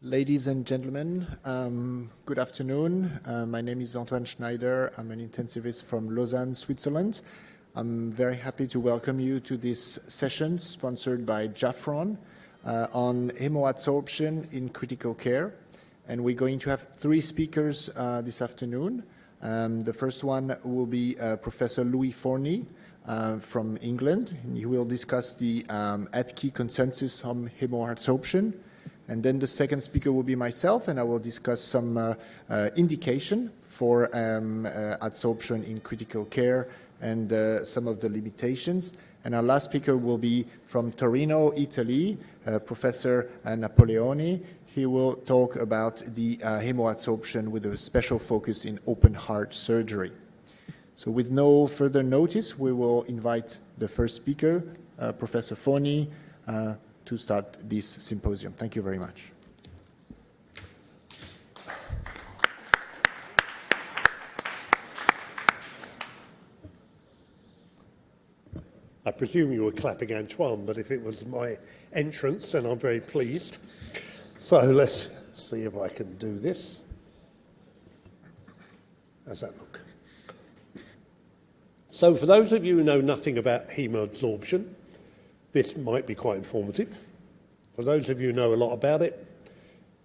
Ladies and gentlemen, good afternoon. My name is Antoine Schneider. I'm an intensivist from Lausanne, Switzerland. I'm very happy to welcome you to this session sponsored by Jafron on hemoadsorption in critical care. And we're going to have three speakers this afternoon. The first one will be Professor Louis Forney from England. He will discuss the ADKI consensus on hemoadsorption. And then the second speaker will be myself, and I will discuss some indication for adsorption in critical care and some of the limitations. And our last speaker will be from Torino, Italy, Professor Napoleoni. He will talk about the hemoadsorption with a special focus in open heart surgery. So with no further notice, we will invite the first speaker, Professor Forney, to start this symposium. Thank you very much. I presume you were clapping Antoine, but if it was my entrance, then I'm very pleased. So let's see if I can do this. How's that look? So for those of you who know nothing about hemoadsorption, this might be quite informative. For those of you who know a lot about it,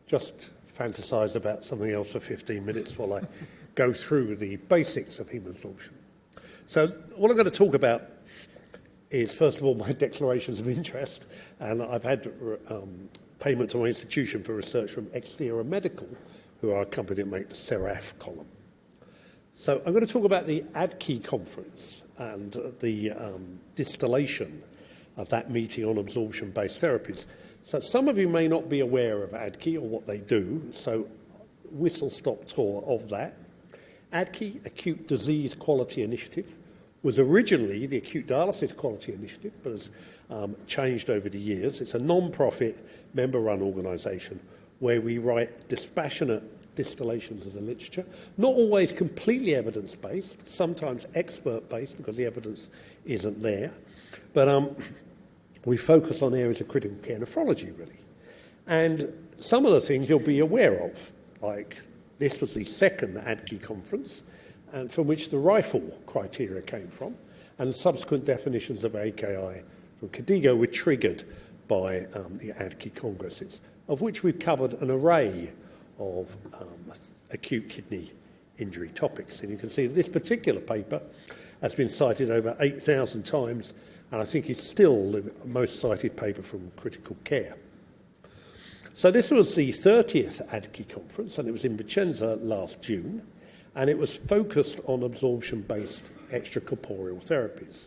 just fantasize about something else for 15 minutes while I go through the basics of hemoadsorption. So what I'm going to talk about is, first of all, my declarations of interest, and I've had payment to my institution for research from Extera Medical, who are a company that make the Seraph column. So I'm going to talk about the ADKI conference and the distillation of that meeting on absorption-based therapies. So some of you may not be aware of ADKI or what they do, so whistle-stop tour of that. ADKI, Acute Disease Quality Initiative, was originally the Acute Dialysis Quality Initiative, but has changed over the years. It's a non-profit, member-run organisation where we write dispassionate distillations of the literature, not always completely evidence-based, sometimes expert-based because the evidence isn't there. But we focus on areas of critical care nephrology, really. And some of the things you'll be aware of, like this was the second ADKI conference, and from which the rifle criteria came from, and subsequent definitions of AKI from KDIGO were triggered by the ADKI congresses, of which we've covered an array of acute kidney injury topics. And you can see that this particular paper has been cited over 8,000 times, and I think is still the most cited paper from critical care. So this was the 30th ADKI conference, and it was in Vicenza last June, and it was focused on absorption-based extracorporeal therapies.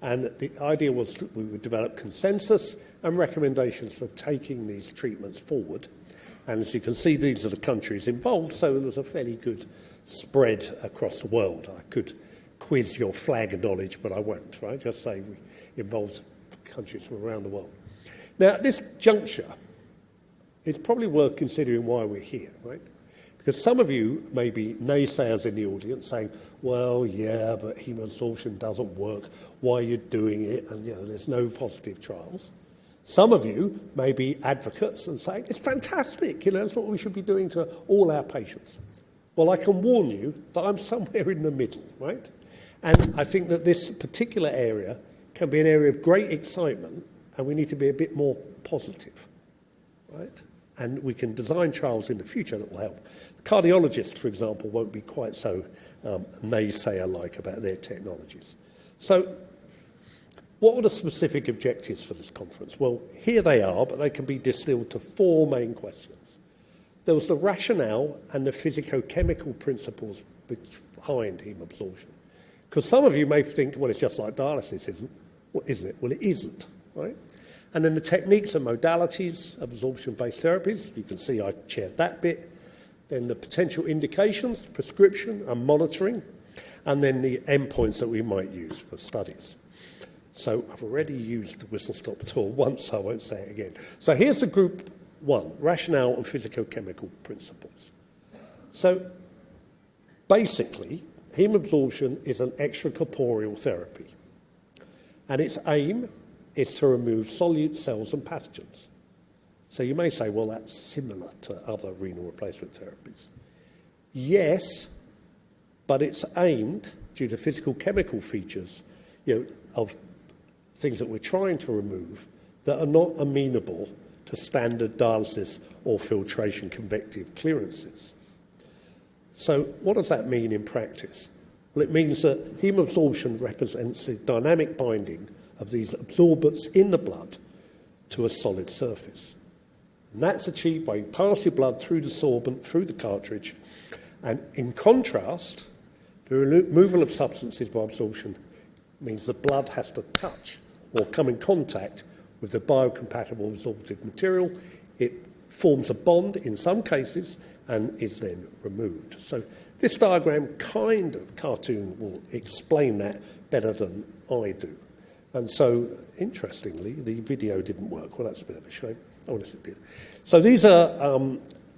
And the idea was that we would develop consensus and recommendations for taking these treatments forward. And as you can see, these are the countries involved, so there was a fairly good spread across the world. I could quiz your flag knowledge, but I won't, right? Just say we involved countries from around the world. Now, at this juncture, it's probably worth considering why we're here, right? Because some of you may be naysayers in the audience saying, well, yeah, but hemoadsorption doesn't work. Why are you doing it? And, there's no positive trials. Some of you may be advocates and saying, it's fantastic, that's what we should be doing to all our patients. Well, I can warn you that I'm somewhere in the middle, right? And I think that this particular area can be an area of great excitement, and we need to be a bit more positive, right? And we can design trials in the future that will help. Cardiologists, for example, won't be quite so naysayer-like about their technologies. So what were the specific objectives for this conference? Well, here they are, but they can be distilled to four main questions. There was the rationale and the physicochemical principles behind hemoabsorption. Because some of you may think, well, it's just like dialysis, isn't it? Well, it isn't, right? And then the techniques and modalities of absorption-based therapies, you can see I chaired that bit. Then the potential indications, prescription and monitoring, and then the endpoints that we might use for studies. So I've already used the whistle-stop tool once, so I won't say it again. So here's the group one, rationale and physicochemical principles. So basically, hemoabsorption is an extracorporeal therapy, and its aim is to remove solute cells and pathogens. So you may say, well, that's similar to other renal replacement therapies. Yes, but it's aimed, due to physical chemical features, of things that we're trying to remove that are not amenable to standard dialysis or filtration convective clearances. So what does that mean in practice? Well, it means that hemabsorption represents the dynamic binding of these absorbents in the blood to a solid surface. And that's achieved by you pass your blood through the sorbent, through the cartridge, and in contrast, the removal of substances by absorption means the blood has to touch or come in contact with the biocompatible absorptive material. It forms a bond in some cases and is then removed. So this diagram kind of cartoon will explain that better than I do. And so, interestingly, the video didn't work. Well, that's a bit of a shame. Oh, yes, it did. So these are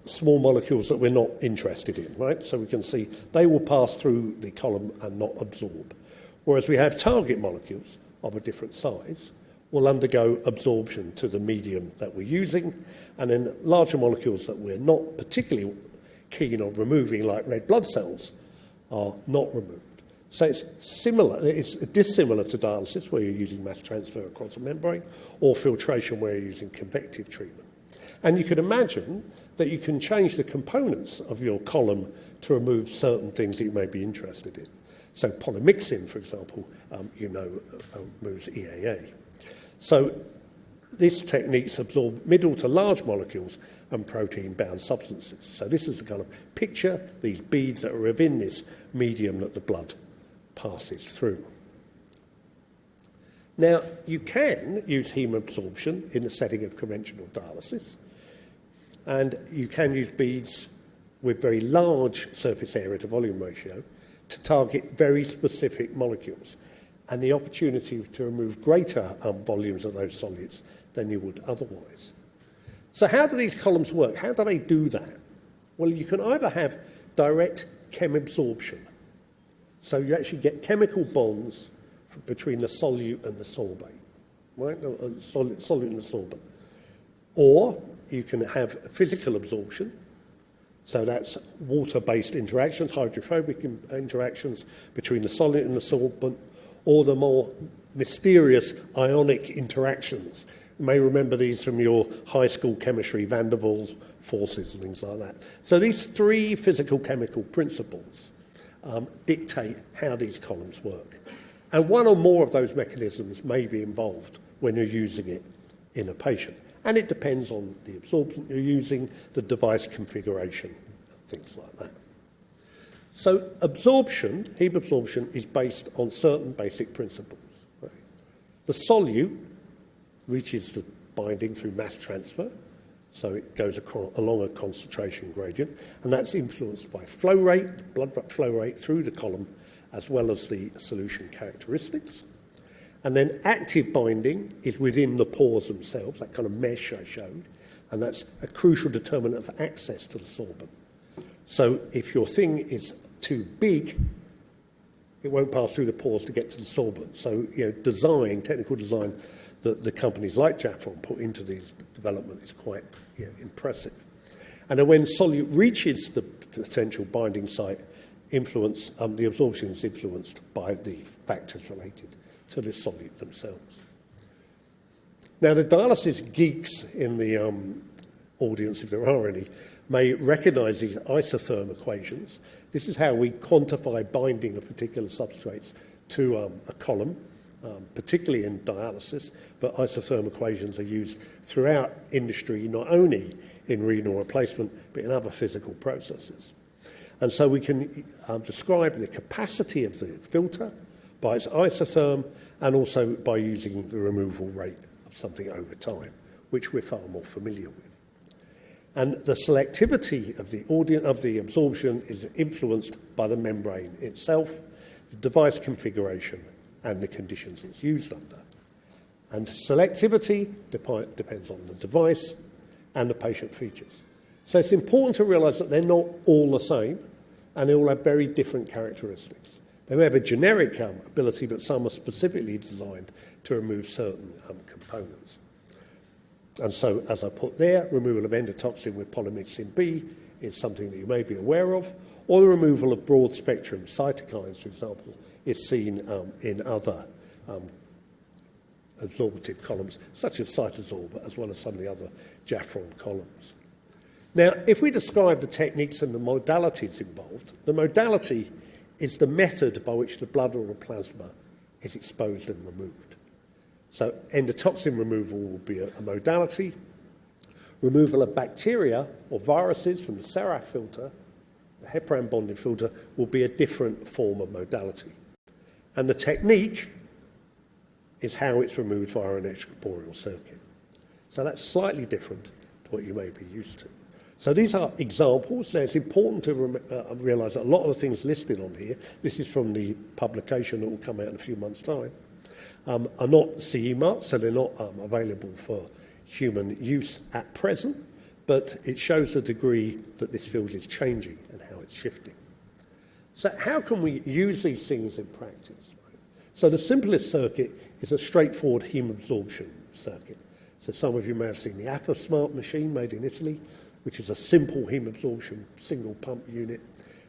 small molecules that we're not interested in, right? So we can see they will pass through the column and not absorb. Whereas we have target molecules of a different size will undergo absorption to the medium that we're using, and then larger molecules that we're not particularly keen on removing, like red blood cells, are not removed. So it's dissimilar to dialysis, where you're using mass transfer across a membrane, or filtration, where you're using convective treatment. And you can imagine that you can change the components of your column to remove certain things that you may be interested in. So polymyxin, for example, removes EAA. So this technique absorbs middle to large molecules and protein-bound substances. So this is the kind of picture, these beads that are within this medium that the blood passes through. Now, you can use hemabsorption in the setting of conventional dialysis, and you can use beads with very large surface area to volume ratio to target very specific molecules, and the opportunity to remove greater volumes of those solutes than you would otherwise. So how do these columns work? How do they do that? Well, you can either have direct chemabsorption. So you actually get chemical bonds between the solute and the sorbate, right? Solute and the sorbent. Or you can have physical absorption. So that's water-based interactions, hydrophobic interactions between the solute and the sorbent, or the more mysterious ionic interactions. You may remember these from your high school chemistry, Van der Waals forces and things like that. So these three physical chemical principles dictate how these columns work. And one or more of those mechanisms may be involved when you're using it in a patient. And it depends on the absorbent you're using, the device configuration, things like that. So absorption, hemabsorption, is based on certain basic principles. Right? The solute reaches the binding through mass transfer, so it goes along a concentration gradient, and that's influenced by flow rate, blood flow rate through the column, as well as the solution characteristics. And then active binding is within the pores themselves, that kind of mesh I showed, and that's a crucial determinant for access to the sorbent. So if your thing is too big, it won't pass through the pores to get to the sorbent. So, technical design that the companies like Jafron put into these development is quite impressive. And then when solute reaches the potential binding site, the absorption is influenced by the factors related to the solute themselves. Now, the dialysis geeks in the audience, if there are any, may recognize these isotherm equations. This is how we quantify binding of particular substrates to a column, particularly in dialysis, but isotherm equations are used throughout industry, not only in renal replacement, but in other physical processes. And so we can describe the capacity of the filter by its isotherm and also by using the removal rate of something over time, which we're far more familiar with. And the selectivity of the absorption is influenced by the membrane itself, the device configuration, and the conditions it's used under. And selectivity depends on the device and the patient features. So it's important to realise that they're not all the same, and they all have very different characteristics. They may have a generic ability, but some are specifically designed to remove certain components. And so, as I put there, removal of endotoxin with polymyxin B is something that you may be aware of, or the removal of broad-spectrum cytokines, for example, is seen in other absorptive columns, such as cytosorb, as well as some of the other Jafron columns. Now, if we describe the techniques and the modalities involved, the modality is the method by which the blood or the plasma is exposed and removed. So endotoxin removal will be a modality. Removal of bacteria or viruses from the Seraph filter, the heparan bonding filter, will be a different form of modality. And the technique is how it's removed via an extracorporeal circuit. So that's slightly different to what you may be used to. So these are examples. Now, it's important to realise that a lot of the things listed on here, this is from the publication that will come out in a few months' time, are not CE marked, so they're not available for human use at present, but it shows the degree that this field is changing and how it's shifting. So how can we use these things in practice? So the simplest circuit is a straightforward heme absorption circuit. So some of you may have seen the AFA-Smart machine made in Italy, which is a simple heme absorption single pump unit.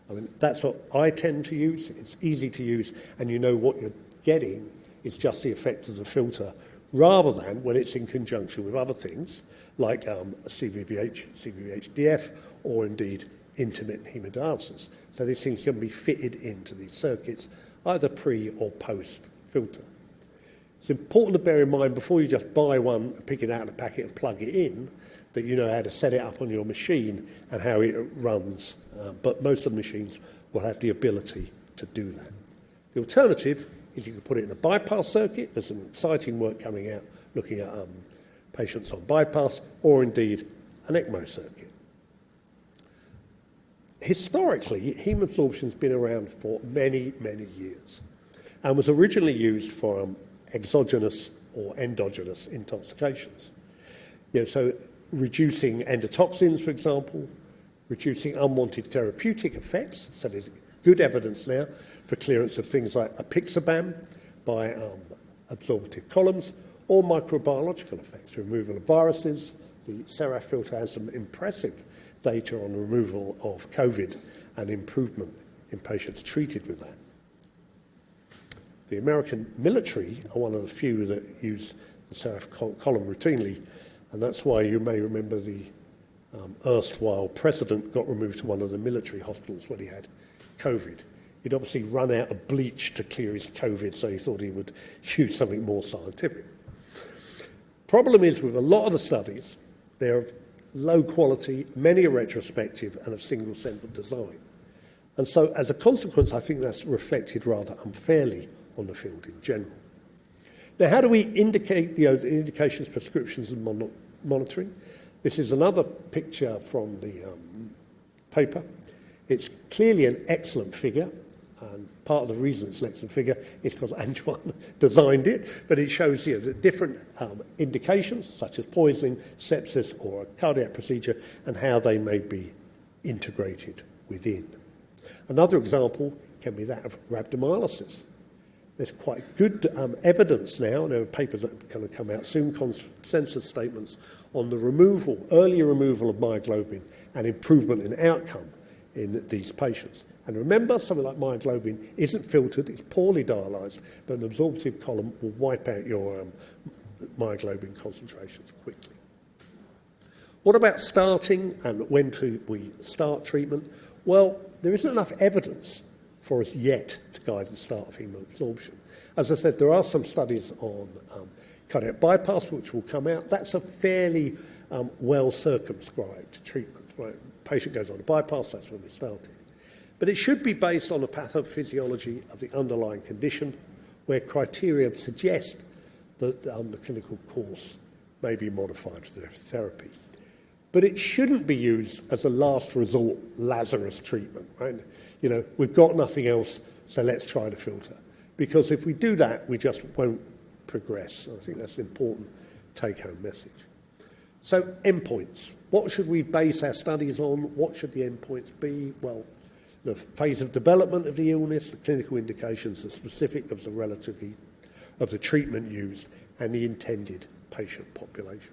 I mean, that's what I tend to use. It's easy to use, and you know what you're getting is just the effect of the filter, rather than when it's in conjunction with other things like CVVH, CVVH-DF, or indeed intermittent hemodialysis. So these things can be fitted into these circuits, either pre or post filter. It's important to bear in mind before you just buy one, pick it out of the packet and plug it in, that you know how to set it up on your machine and how it runs. But most of the machines will have the ability to do that. The alternative is you can put it in a bypass circuit. There's some exciting work coming out looking at patients on bypass, or indeed an ECMO circuit. Historically, heme absorption has been around for many, many years and was originally used for exogenous or endogenous intoxications. So reducing endotoxins, for example, reducing unwanted therapeutic effects. So there's good evidence now for clearance of things like apixaban by absorptive columns, or microbiological effects, removal of viruses. The Seraph filter has some impressive data on the removal of COVID and improvement in patients treated with that. The American military are one of the few that use the Seraph column routinely, and that's why you may remember the erstwhile president got removed to one of the military hospitals when he had COVID. He'd obviously run out of bleach to clear his COVID, so he thought he would use something more scientific. Problem is, with a lot of the studies, they're of low quality, many are retrospective, and of single-centered design. And so, as a consequence, I think that's reflected rather unfairly on the field in general. Now, how do we indicate the indications, prescriptions, and monitoring? This is another picture from the paper. It's clearly an excellent figure, and part of the reason it's an excellent figure is because Antoine designed it, but it shows here the different indications, such as poisoning, sepsis, or a cardiac procedure, and how they may be integrated within. Another example can be that of rhabdomyolysis. There's quite good evidence now, there are papers that are going to come out soon, consensus statements on the early removal of myoglobin and improvement in outcome in these patients. And remember, something like myoglobin isn't filtered, it's poorly dialyzed, but an absorptive column will wipe out your myoglobin concentrations quickly. What about starting and when we start treatment? Well, there isn't enough evidence for us yet to guide the start of heme absorption. As I said, there are some studies on cardiac bypass which will come out. That's a fairly well circumscribed treatment. Right? Patient goes on a bypass, that's when we start it. But it should be based on the pathophysiology of the underlying condition, where criteria suggest that the clinical course may be modified for therapy. But it shouldn't be used as a last resort Lazarus treatment, right? We've got nothing else, so let's try the filter. Because if we do that, we just won't progress. I think that's an important take-home message. So, endpoints. What should we base our studies on? What should the endpoints be? Well, the phase of development of the illness, the clinical indications, the specific of the treatment used, and the intended patient population.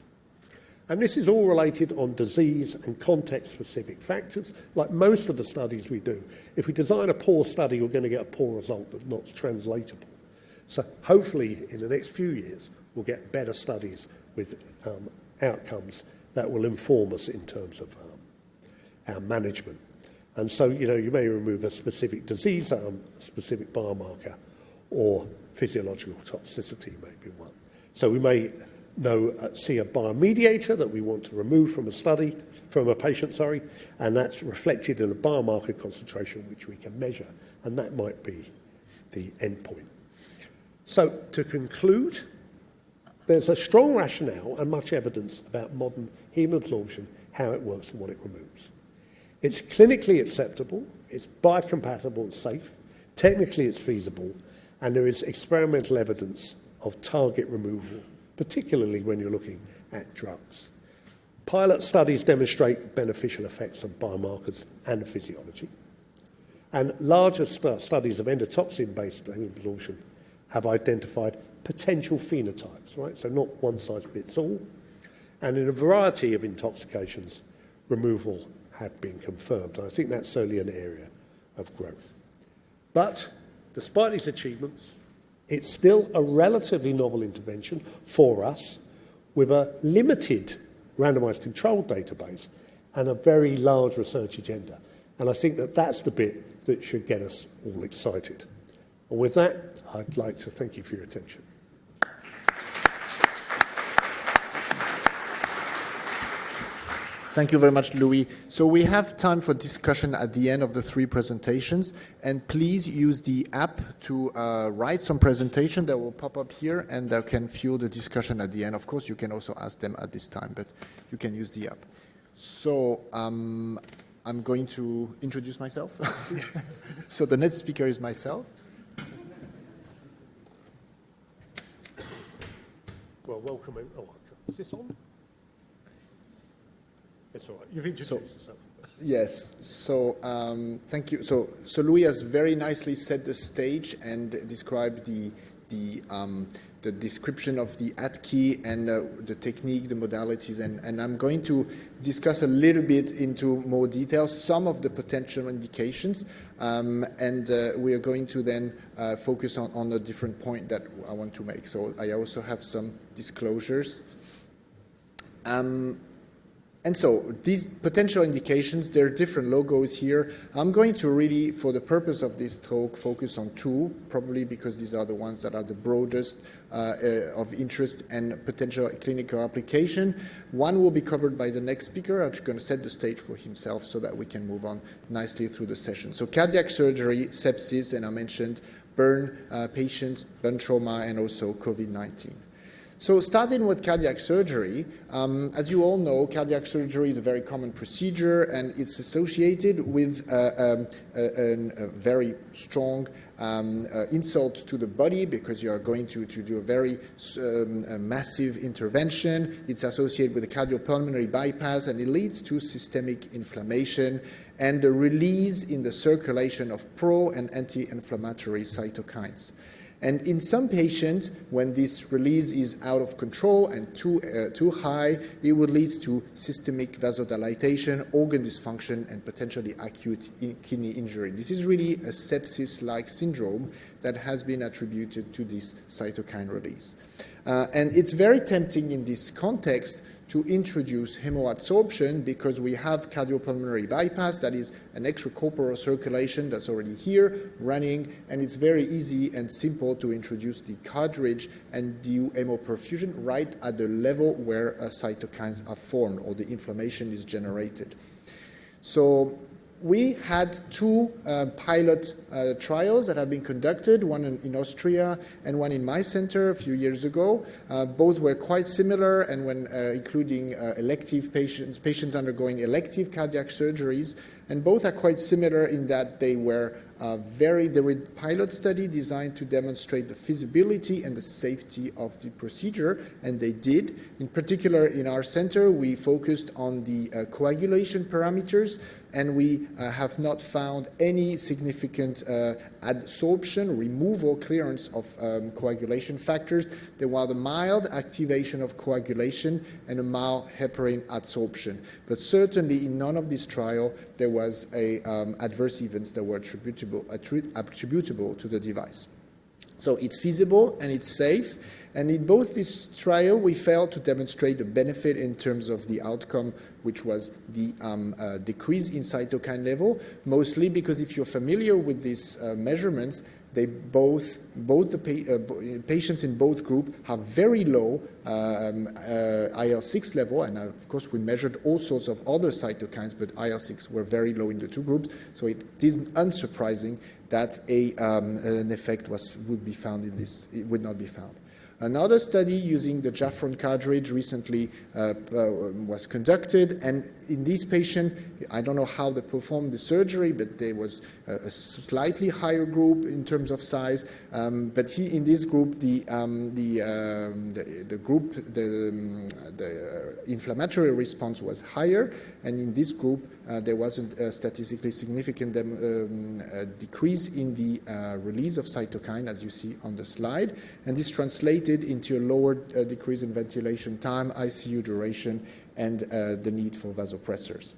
And this is all related on disease and context-specific factors, like most of the studies we do. If we design a poor study, we're going to get a poor result that's not translatable. So hopefully, in the next few years, we'll get better studies with outcomes that will inform us in terms of our management. And so, you may remove a specific disease, a specific biomarker, or physiological toxicity may be one. So we may see a biomediator that we want to remove from a patient, and that's reflected in a biomarker concentration which we can measure, and that might be the endpoint. So to conclude, there's a strong rationale and much evidence about modern hemoabsorption, how it works and what it removes. It's clinically acceptable, it's biocompatible and safe, technically it's feasible, and there is experimental evidence of target removal, particularly when you're looking at drugs. Pilot studies demonstrate beneficial effects on biomarkers and physiology. And larger studies of endotoxin-based hemoabsorption have identified potential phenotypes, right? So not one size fits all. And in a variety of intoxications, removal had been confirmed. And I think that's certainly an area of growth. But despite these achievements, it's still a relatively novel intervention for us with a limited randomized controlled database and a very large research agenda. And I think that that's the bit that should get us all excited. And with that, I'd like to thank you for your attention. Thank you very much, Louis. So we have time for discussion at the end of the three presentations, and please use the app to write some presentation that will pop up here and that can fuel the discussion at the end. Of course, you can also ask them at this time, but you can use the app. So I'm going to introduce myself. So the next speaker is myself. Well, welcome. Is this on? It's all right. You've introduced yourself. Yes. So thank you. So Louis has very nicely set the stage and described the description of the ATKI and the technique, the modalities, and I'm going to discuss a little bit into more detail some of the potential indications, and we are going to then focus on a different point that I want to make. So I also have some disclosures. And so these potential indications, there are different logos here. I'm going to really, for the purpose of this talk, focus on two, probably because these are the ones that are the broadest of interest and potential clinical application. One will be covered by the next speaker. I'm going to set the stage for himself so that we can move on nicely through the session. So cardiac surgery, sepsis, and I mentioned burn patients, burn trauma, and also COVID-19. So starting with cardiac surgery, as you all know, cardiac surgery is a very common procedure, and it's associated with a very strong insult to the body because you are going to do a very massive intervention. It's associated with a cardiopulmonary bypass, and it leads to systemic inflammation and the release in the circulation of pro- and anti-inflammatory cytokines. And in some patients, when this release is out of control and too high, it would lead to systemic vasodilatation, organ dysfunction, and potentially acute kidney injury. This is really a sepsis-like syndrome that has been attributed to this cytokine release. And it's very tempting in this context to introduce hemoadsorption because we have cardiopulmonary bypass, that is an extracorporeal circulation that's already here running, and it's very easy and simple to introduce the cartridge and do hemoperfusion right at the level where cytokines are formed or the inflammation is generated. So we had two pilot trials that have been conducted, one in Austria and one in my center a few years ago. Both were quite similar, and when including elective patients undergoing elective cardiac surgeries, and both are quite similar in that they were They were pilot study designed to demonstrate the feasibility and the safety of the procedure, and they did. In particular, in our center, we focused on the coagulation parameters, and we have not found any significant adsorption, removal, clearance of coagulation factors. There was a mild activation of coagulation and a mild heparin adsorption. But certainly in none of these trials there was adverse events that were attributable to the device. So it's feasible and it's safe. And in both this trial, we failed to demonstrate the benefit in terms of the outcome, which was the decrease in cytokine level, mostly because if you're familiar with these measurements, they both the patients in both groups have very low IL-6 level, and of course we measured all sorts of other cytokines, but IL-6 were very low in the two groups, so it isn't unsurprising that an effect would be found in this. It would not be found. Another study using the Jafron cartridge recently was conducted, and in this patient, I don't know how they performed the surgery, but there was a slightly higher group in terms of size. But in this group, the inflammatory response was higher, and in this group, there wasn't a statistically significant decrease in the release of cytokine, as you see on the slide, and this translated into a lower decrease in ventilation time, ICU duration, and the need for vasopressors.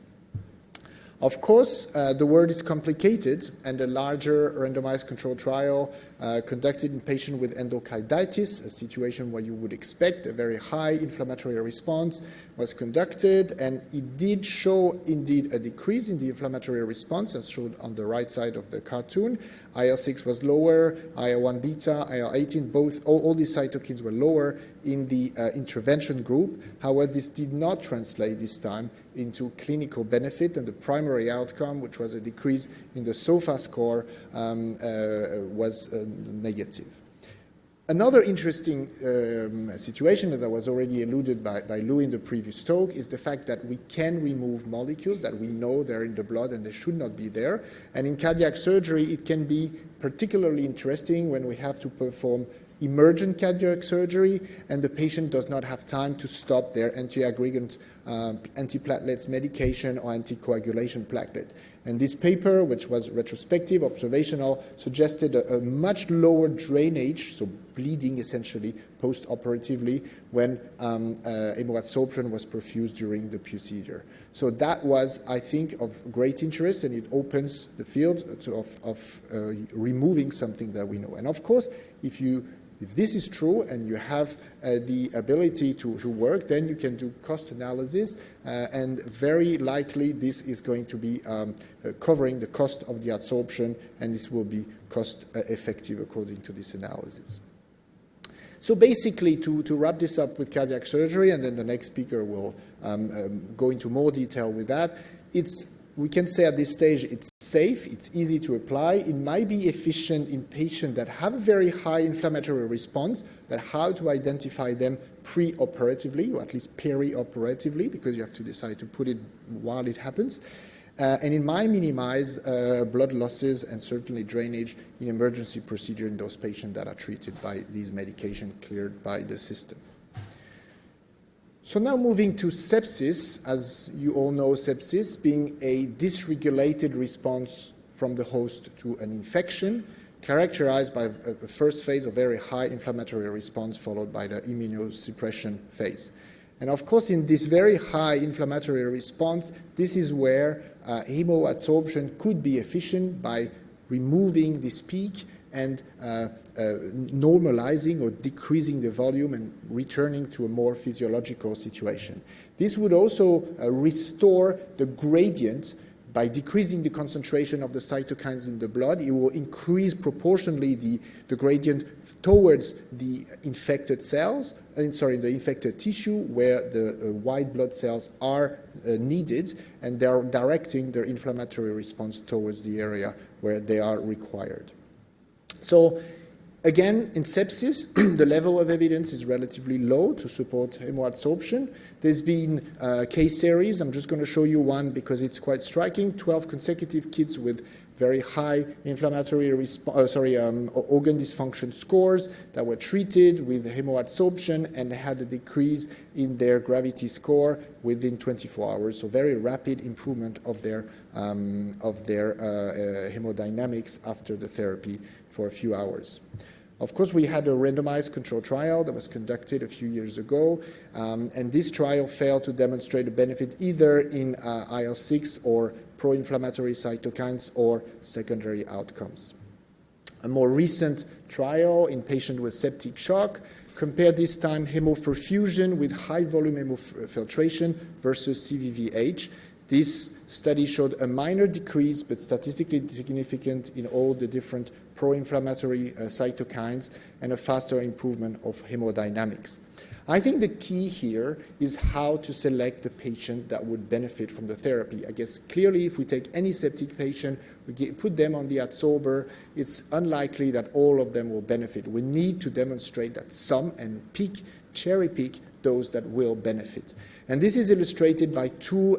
Of course, the world is complicated, and a larger randomized controlled trial conducted in patients with endocarditis, a situation where you would expect a very high inflammatory response, was conducted, and it did show indeed a decrease in the inflammatory response, as shown on the right side of the cartoon. IL-6 was lower, IL-1 beta, IL-18, all these cytokines were lower in the intervention group. However, this did not translate this time into clinical benefit, and the primary outcome, which was a decrease in the SOFA score, was negative. Another interesting situation, as I was already alluded by Lou in the previous talk, is the fact that we can remove molecules that we know they're in the blood and they should not be there. And in cardiac surgery, it can be particularly interesting when we have to perform emergent cardiac surgery and the patient does not have time to stop their antiaggregant antiplatelets medication or anticoagulation platelet. And this paper, which was retrospective, observational, suggested a much lower drainage, so bleeding essentially post-operatively, when hemoadsorption was perfused during the procedure. So that was, I think, of great interest, and it opens the field of removing something that we know. And of course, if this is true and you have the ability to work, then you can do cost analysis, and very likely this is going to be covering the cost of the adsorption, and this will be cost effective according to this analysis. So basically, to wrap this up with cardiac surgery, and then the next speaker will go into more detail with that, we can say at this stage it's safe, it's easy to apply, it might be efficient in patients that have a very high inflammatory response, but how to identify them pre-operatively, or at least peri-operatively, because you have to decide to put it while it happens. And it might minimize blood losses and certainly drainage in emergency procedure in those patients that are treated by these medications cleared by the system. So now moving to sepsis, as you all know, sepsis being a dysregulated response from the host to an infection, characterized by a first phase of very high inflammatory response followed by the immunosuppression phase. And of course, in this very high inflammatory response, this is where hemoadsorption could be efficient by removing this peak and normalizing or decreasing the volume and returning to a more physiological situation. This would also restore the gradient. By decreasing the concentration of the cytokines in the blood, it will increase proportionally the gradient towards the infected cells, the infected tissue where the white blood cells are needed, and they are directing their inflammatory response towards the area where they are required. So Again, in sepsis, the level of evidence is relatively low to support hemoadsorption. There's been case series. I'm just going to show you one because it's quite striking. 12 consecutive kids with very high inflammatory organ dysfunction scores that were treated with hemoadsorption and had a decrease in their gravity score within 24 hours. So very rapid improvement of their hemodynamics after the therapy for a few hours. Of course, we had a randomized control trial that was conducted a few years ago, and this trial failed to demonstrate a benefit either in IL-6 or pro-inflammatory cytokines or secondary outcomes. A more recent trial in patients with septic shock compared this time hemoperfusion with high-volume hemofiltration versus CVVH. This study showed a minor decrease, but statistically significant in all the different pro-inflammatory cytokines and a faster improvement of hemodynamics. I think the key here is how to select the patient that would benefit from the therapy. I guess clearly if we take any septic patient, put them on the adsorber, it's unlikely that all of them will benefit. We need to demonstrate that some and cherry pick those that will benefit. And this is illustrated by two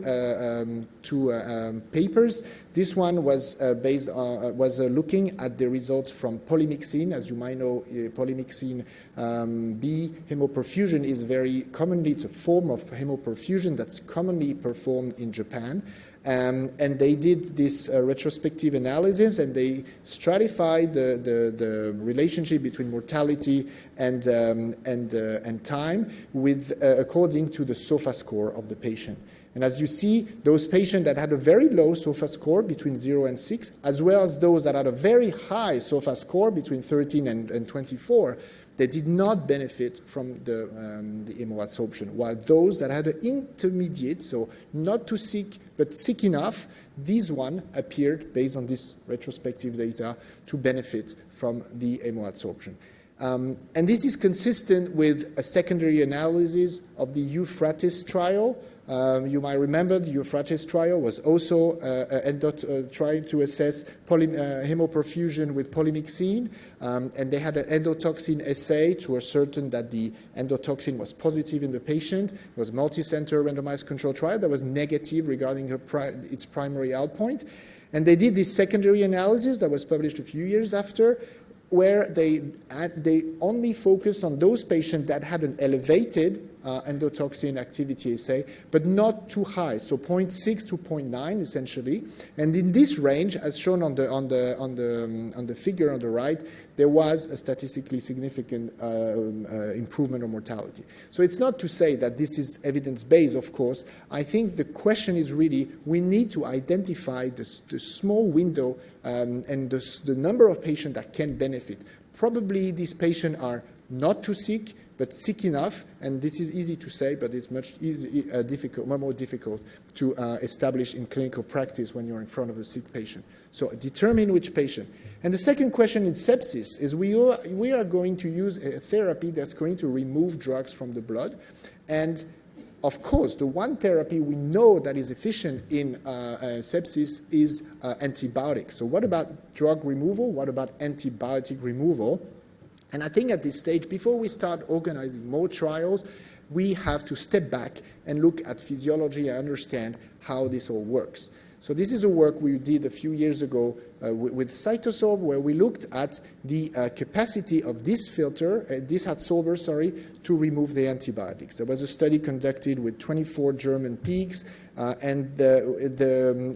papers. This one was looking at the results from polymyxin. As you might know, polymyxin B hemoperfusion is very commonly, it's a form of hemoperfusion that's commonly performed in Japan. And they did this retrospective analysis, and they stratified the relationship between mortality and time with according to the SOFA score of the patient. And as you see, those patients that had a very low SOFA score between 0 and 6, as well as those that had a very high SOFA score between 13 and 24, they did not benefit from the hemoadsorption, while those that had an intermediate, so not too sick, but sick enough, these one appeared, based on this retrospective data, to benefit from the hemoadsorption. And this is consistent with a secondary analysis of the Euphrates trial. You might remember the Euphrates trial was also trying to assess hemoperfusion with polymyxin, and they had an endotoxin assay to ascertain that the endotoxin was positive in the patient. It was a multi-center randomized control trial that was negative regarding its primary endpoint. And they did this secondary analysis that was published a few years after, where they only focused on those patients that had an elevated endotoxin activity assay, but not too high, so 0.6 to 0.9 essentially. And in this range, as shown on the figure on the right, there was a statistically significant improvement of mortality. So it's not to say that this is evidence-based, of course. I think the question is really, we need to identify the small window and the number of patients that can benefit. Probably these patients are not too sick, but sick enough, and this is easy to say, but it's much more difficult to establish in clinical practice when you're in front of a sick patient. So determine which patient. And the second question in sepsis is we are going to use a therapy that's going to remove drugs from the blood. And of course, the one therapy we know that is efficient in sepsis is antibiotics. So what about drug removal? What about antibiotic removal? And I think at this stage, before we start organizing more trials, we have to step back and look at physiology and understand how this all works. So this is a work we did a few years ago with CytoSorb, where we looked at the capacity of this adsorber, to remove the antibiotics. There was a study conducted with 24 German pigs, and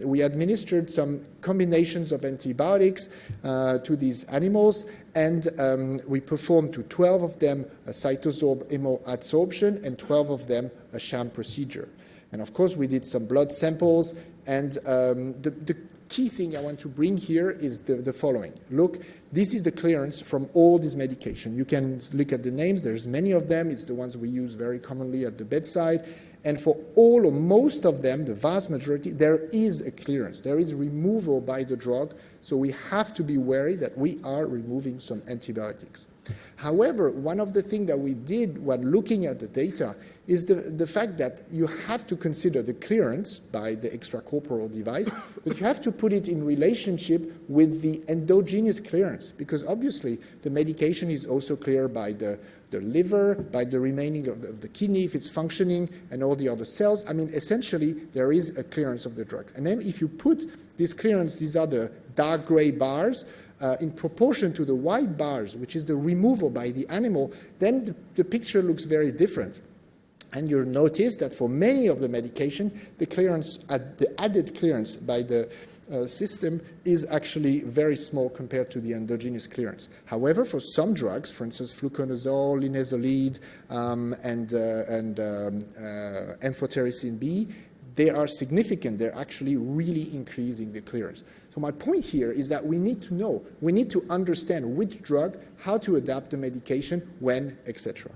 we administered some combinations of antibiotics to these animals, and we performed to 12 of them a CytoSorb hemoadsorption and 12 of them a sham procedure. And of course, we did some blood samples, and the key thing I want to bring here is the following. Look, this is the clearance from all these medication. You can look at the names. There's many of them. It's the ones we use very commonly at the bedside. And for all or most of them, the vast majority, there is a clearance. There is removal by the drug. So we have to be wary that we are removing some antibiotics. However, one of the things that we did when looking at the data is the fact that you have to consider the clearance by the extracorporeal device, but you have to put it in relationship with the endogenous clearance, because obviously the medication is also cleared by the liver, by the remaining of the kidney, if it's functioning, and all the other cells. I mean, essentially, there is a clearance of the drug. And then if you put this clearance, these are the dark gray bars, in proportion to the white bars, which is the removal by the animal, then the picture looks very different. And you'll notice that for many of the medication, the clearance, the added clearance by the system is actually very small compared to the endogenous clearance. However, for some drugs, for instance, fluconazole, linezolid, and amphotericin B, they are significant. They're actually really increasing the clearance. So my point here is that we need to know, we need to understand which drug, how to adapt the medication, when, etc.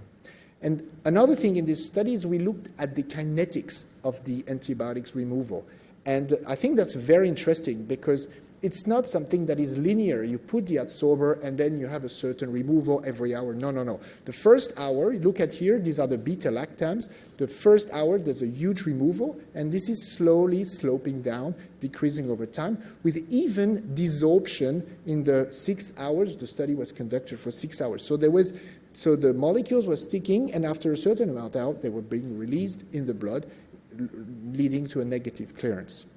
And another thing in this study is we looked at the kinetics of the antibiotics removal. And I think that's very interesting because it's not something that is linear. You put the adsorber and then you have a certain removal every hour. No, no, no. The first hour, look at here, these are the beta-lactams. The first hour, there's a huge removal, and this is slowly sloping down, decreasing over time, with even desorption in the 6 hours. The study was conducted for 6 hours. So the molecules were sticking, and after a certain amount out, they were being released in the blood, leading to a negative clearance.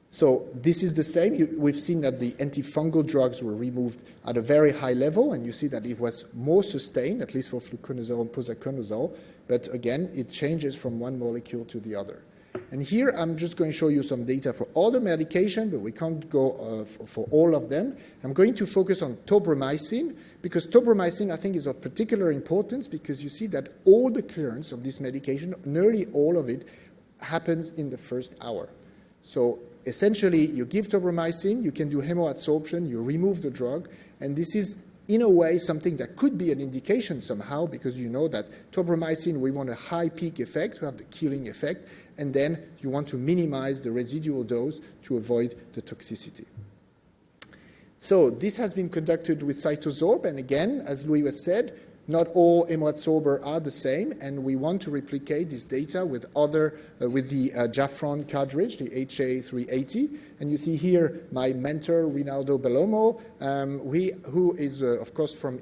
So this is the same. We've seen that the antifungal drugs were removed at a very high level, and you see that it was more sustained, at least for fluconazole and posaconazole. But again, it changes from one molecule to the other. And here I'm just going to show you some data for all the medication, but we can't go for all of them. I'm going to focus on tobramycin, because tobramycin, I think, is of particular importance because you see that all the clearance of this medication, nearly all of it, happens in the first hour. So essentially, you give tobramycin, you can do hemoadsorption, you remove the drug, and this is, in a way, something that could be an indication somehow, because you know that tobramycin, we want a high peak effect to have the killing effect, and then you want to minimize the residual dose to avoid the toxicity. So this has been conducted with cytosorb, and again, as Louis has said, not all hemoadsorber are the same, and we want to replicate this data with with the Jafron cartridge, the HA380. And you see here my mentor, Rinaldo Bellomo, who is, of course, from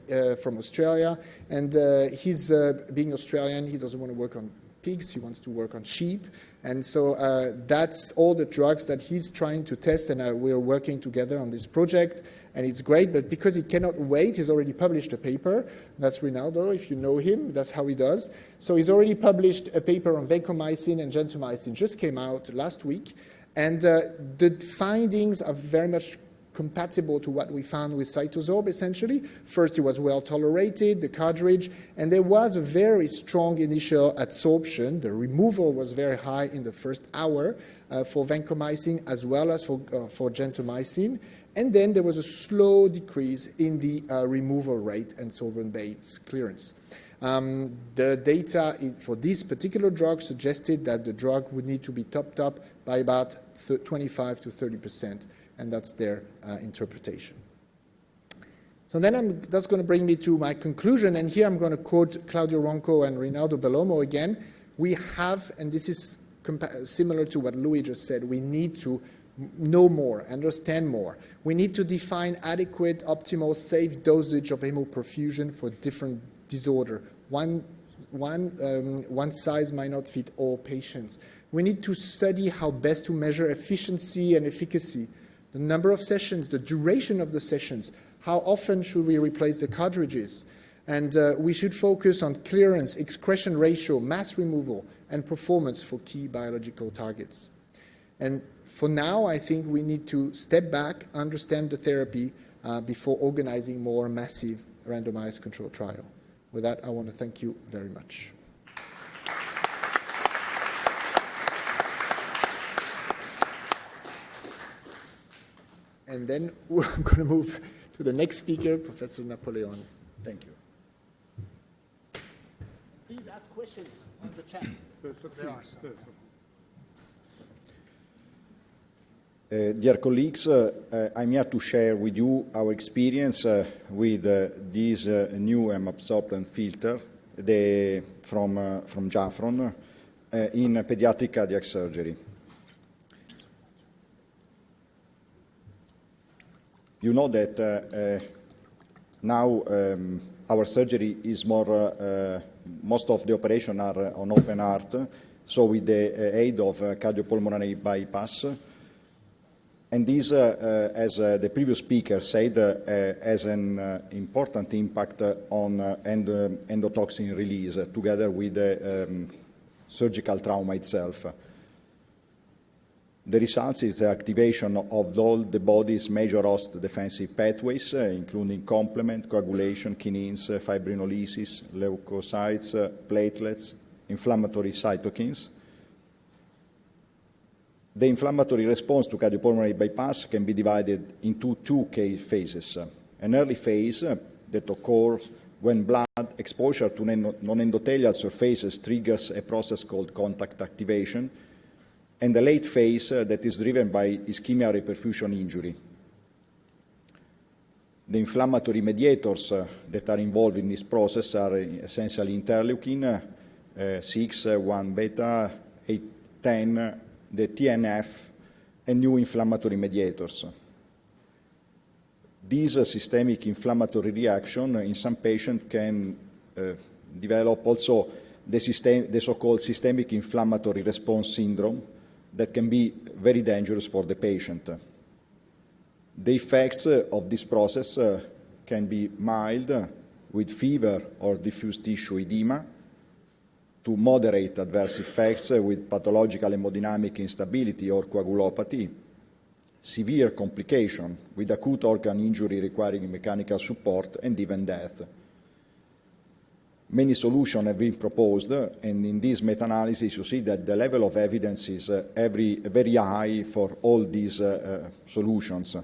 Australia. And he's, being Australian, he doesn't want to work on pigs, he wants to work on sheep. And so that's all the drugs that he's trying to test, and we're working together on this project. And it's great, but because he cannot wait, he's already published a paper. That's Rinaldo, if you know him, that's how he does. So he's already published a paper on vancomycin and gentamicin, just came out last week. And the findings are very much compatible to what we found with cytosorb, essentially. First, it was well tolerated, the cartridge, and there was a very strong initial adsorption. The removal was very high in the first hour for vancomycin as well as for gentamicin. And then there was a slow decrease in the removal rate and sorbent-based clearance. The data for this particular drug suggested that the drug would need to be topped up by about 25 to 30%, and that's their interpretation. So then that's going to bring me to my conclusion, and here I'm going to quote Claudio Ronco and Rinaldo Bellomo again. We have, and this is similar to what Louis just said, we need to know more, understand more. We need to define adequate, optimal, safe dosage of hemoperfusion for different disorder. One size might not fit all patients. We need to study how best to measure efficiency and efficacy, the number of sessions, the duration of the sessions, how often should we replace the cartridges. And we should focus on clearance, excretion ratio, mass removal, and performance for key biological targets. And for now, I think we need to step back, understand the therapy before organizing more massive randomized controlled trial. With that, I want to thank you very much. And then I'm going to move to the next speaker, Professor Napoleon. Thank you. Please ask questions on the chat. There are some. Dear colleagues, I'm here to share with you our experience with this new absorbent filter from Jafron in pediatric cardiac surgery. You know that now our surgery is most of the operation are on open heart, so with the aid of cardiopulmonary bypass. And this, as the previous speaker said, has an important impact on endotoxin release together with the surgical trauma itself. The result is the activation of all the body's major host defensive pathways, including complement, coagulation, kinins, fibrinolysis, leukocytes, platelets, inflammatory cytokines. The inflammatory response to cardiopulmonary bypass can be divided into two key phases. An early phase that occurs when blood exposure to non-endothelial surfaces triggers a process called contact activation, and the late phase that is driven by ischemia reperfusion injury. The inflammatory mediators that are involved in this process are essentially interleukin, 6, 1 beta, 8, 10, the TNF, and new inflammatory mediators. This systemic inflammatory reaction in some patients can develop also the so-called systemic inflammatory response syndrome that can be very dangerous for the patient. The effects of this process can be mild with fever or diffuse tissue edema, to moderate adverse effects with pathological hemodynamic instability or coagulopathy, severe complication with acute organ injury requiring mechanical support, and even death. Many solutions have been proposed, and in this meta-analysis you see that the level of evidence is very high for all these solutions.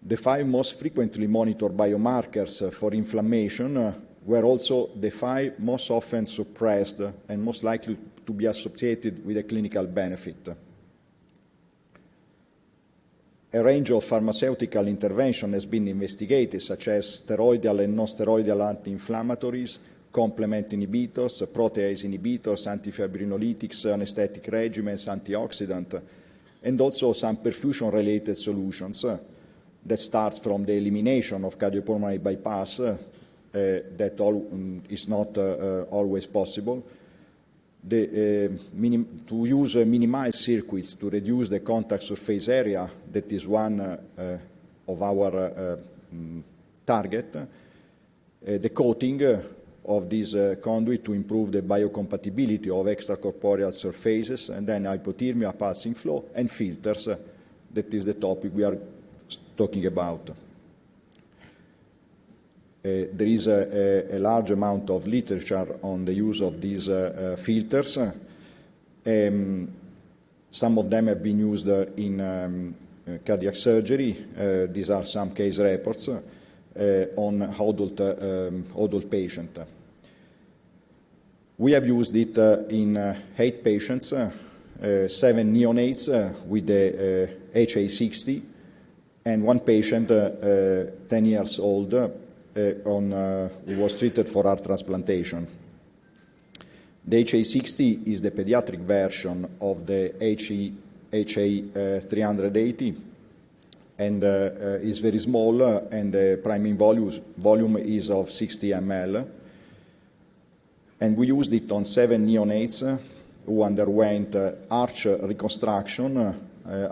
The 5 most frequently monitored biomarkers for inflammation were also the 5 most often suppressed and most likely to be associated with a clinical benefit. A range of pharmaceutical intervention has been investigated, such as steroidal and non-steroidal anti-inflammatories, complement inhibitors, protease inhibitors, antifibrinolytics, anesthetic regimens, antioxidant, and also some perfusion-related solutions that starts from the elimination of cardiopulmonary bypass that is not always possible, to use minimized circuits to reduce the contact surface area, that is one of our target, the coating of this conduit to improve the biocompatibility of extracorporeal surfaces, and then hypothermia, pulsing flow, and filters, that is the topic we are talking about. There is a large amount of literature on the use of these filters. Some of them have been used in cardiac surgery. These are some case reports on adult patients. We have used it in 8 patients, 7 neonates with the HA60, and 1 patient 10 years old who was treated for heart transplantation. The HA60 is the pediatric version of the HA380 and is very small, and the priming volume is of 60 ml. And we used it on 7 neonates who underwent arch reconstruction,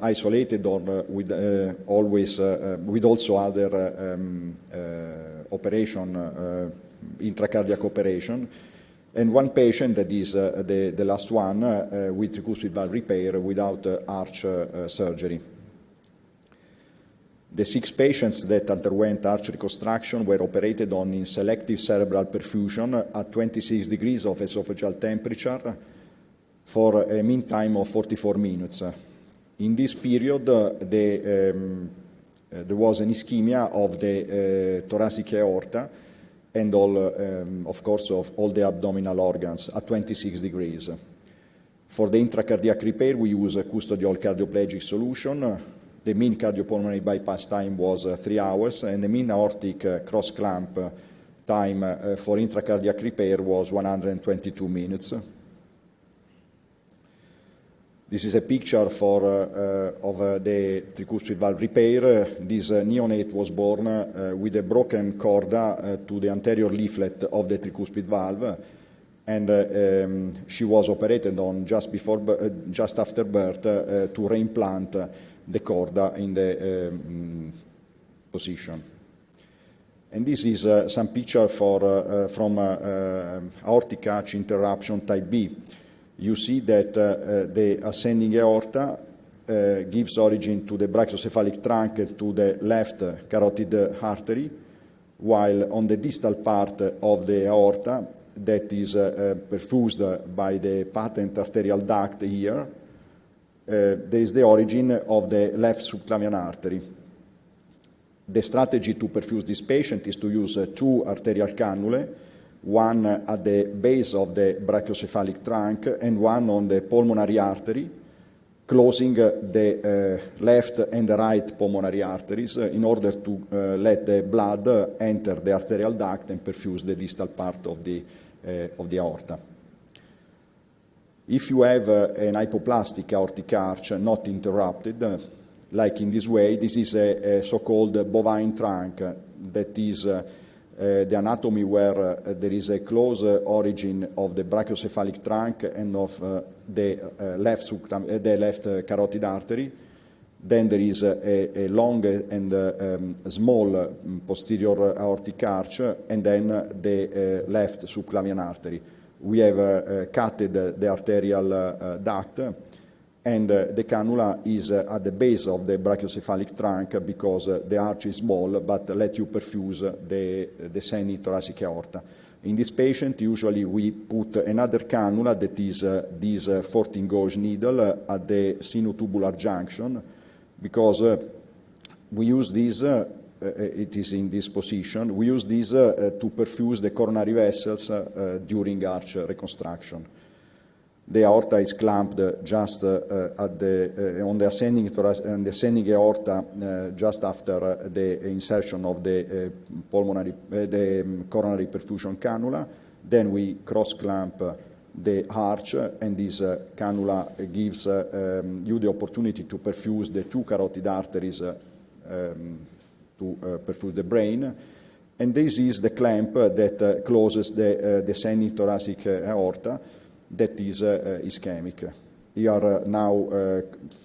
isolated or with also other operation, intracardiac operation, and 1 patient that is the last one with tricuspid valve repair without arch surgery. The 6 patients that underwent arch reconstruction were operated on in selective cerebral perfusion at 26 degrees of esophageal temperature for a mean time of 44 minutes. In this period, there was an ischemia of the thoracic aorta and of course, of all the abdominal organs at 26 degrees. For the intracardiac repair, we use a custodial cardioplegic solution. The mean cardiopulmonary bypass time was 3 hours, and the mean aortic cross-clamp time for intracardiac repair was 122 minutes. This is a picture of the tricuspid valve repair. This neonate was born with a broken corda to the anterior leaflet of the tricuspid valve, and she was operated on just after birth to reimplant the corda in the position. And this is some picture from aortic arch interruption type B. You see that the ascending aorta gives origin to the brachiocephalic trunk and to the left carotid artery, while on the distal part of the aorta that is perfused by the patent arterial duct here, there is the origin of the left subclavian artery. The strategy to perfuse this patient is to use 2 arterial cannulae, one at the base of the brachiocephalic trunk and one on the pulmonary artery, closing the left and the right pulmonary arteries in order to let the blood enter the arterial duct and perfuse the distal part of the aorta. If you have an hypoplastic aortic arch not interrupted, like in this way, this is a so-called bovine trunk, that is the anatomy where there is a close origin of the brachiocephalic trunk and of the left carotid artery. Then there is a long and small posterior aortic arch, and then the left subclavian artery. We have cutted the arterial duct, and the cannula is at the base of the brachiocephalic trunk because the arch is small, but let you perfuse the descending thoracic aorta. In this patient, usually we put another cannula, that is this 14 gauge needle at the sinotubular junction, because we use this, it is in this position, we use this to perfuse the coronary vessels during arch reconstruction. The aorta is clamped just on the ascending aorta just after the insertion of the coronary perfusion cannula. Then we cross-clamp the arch, and this cannula gives you the opportunity to perfuse the 2 carotid arteries to perfuse the brain. And this is the clamp that closes the descending thoracic aorta, that is ischemic. We are now